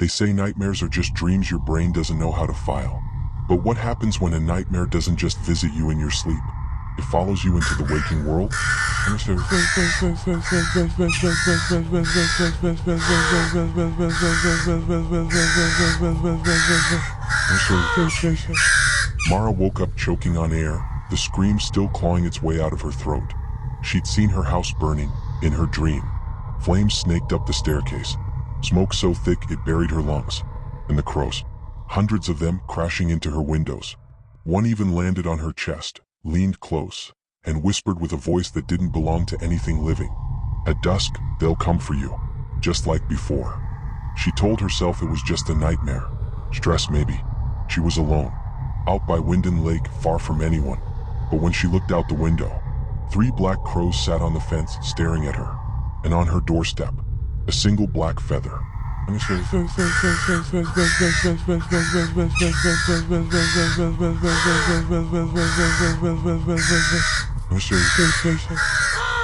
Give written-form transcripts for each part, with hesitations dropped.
They say nightmares are just dreams your brain doesn't know how to file. But what happens when a nightmare doesn't just visit you in your sleep? It follows you into the waking world? Mara woke up choking on air, the scream still clawing its way out of her throat. She'd seen her house burning, in her dream. Flames snaked up the staircase, smoke so thick it buried her lungs. And the crows, hundreds of them crashing into her windows. One even landed on her chest, leaned close, and whispered with a voice that didn't belong to anything living. At dusk, they'll come for you, just like before. She told herself it was just a nightmare. Stress maybe. She was alone, out by Winden Lake, far from anyone. But when she looked out the window, 3 black crows sat on the fence staring at her. And on her doorstep, a single black feather.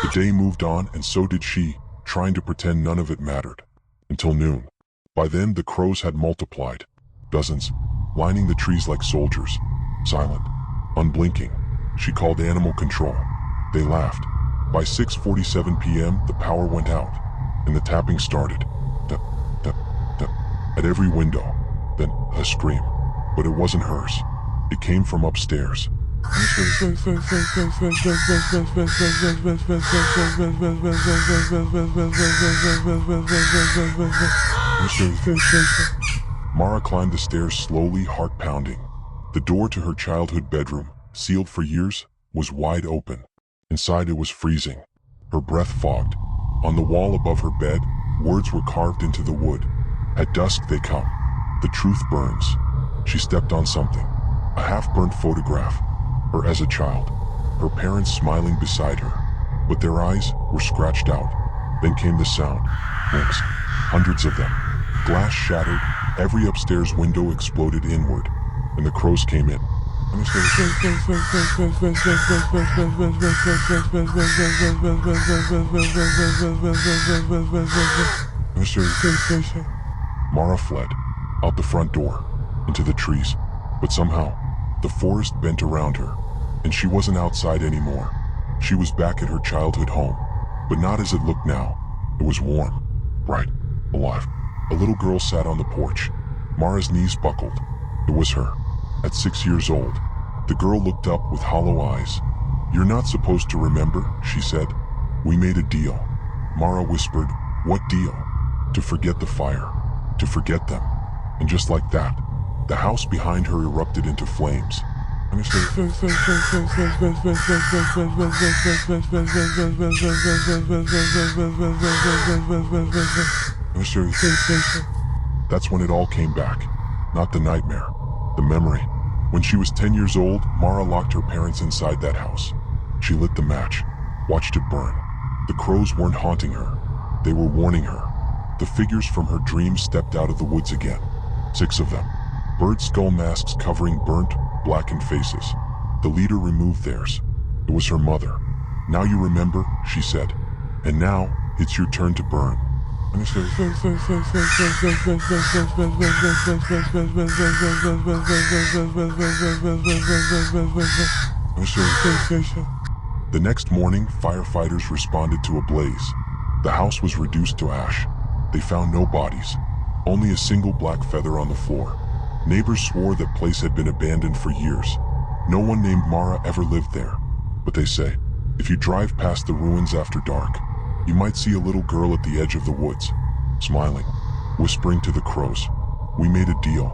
The day moved on, and so did she, trying to pretend none of it mattered. Until noon. By then the crows had multiplied. Dozens, lining the trees like soldiers. Silent, unblinking. She called animal control. They laughed. By 6:47 p.m. the power went out, and the tapping started. Tap, tap, tap, at every window. Then, a scream. But it wasn't hers. It came from upstairs. Mara climbed the stairs slowly, heart pounding. The door to her childhood bedroom, sealed for years, was wide open. Inside it was freezing. Her breath fogged. On the wall above her bed, words were carved into the wood. At dusk they come. The truth burns. She stepped on something. A half-burnt photograph. Her as a child. Her parents smiling beside her. But their eyes were scratched out. Then came the sound. Rings. Hundreds of them. Glass shattered. Every upstairs window exploded inward. And the crows came in. Mara fled, out the front door, into the trees. But somehow, the forest bent around her, and she wasn't outside anymore. She was back at her childhood home, but not as it looked now. It was warm, bright, alive. A little girl sat on the porch. Mara's knees buckled. It was her. At 6 years old, the girl looked up with hollow eyes. "You're not supposed to remember," she said. "We made a deal." Mara whispered, "What deal?" "To forget the fire, to forget them." And just like that, the house behind her erupted into flames. That's when it all came back. Not the nightmare, the memory. When she was 10 years old, Mara locked her parents inside that house. She lit the match, watched it burn. The crows weren't haunting her. They were warning her. The figures from her dreams stepped out of the woods again. 6 of them. Bird skull masks covering burnt, blackened faces. The leader removed theirs. It was her mother. "Now you remember," she said. "And now, it's your turn to burn." The next morning, firefighters responded to a blaze. The house was reduced to ash. They found no bodies, only a single black feather on the floor. Neighbors swore that place had been abandoned for years. No one named Mara ever lived there. But they say, if you drive past the ruins after dark, you might see a little girl at the edge of the woods, smiling, whispering to the crows, "We made a deal.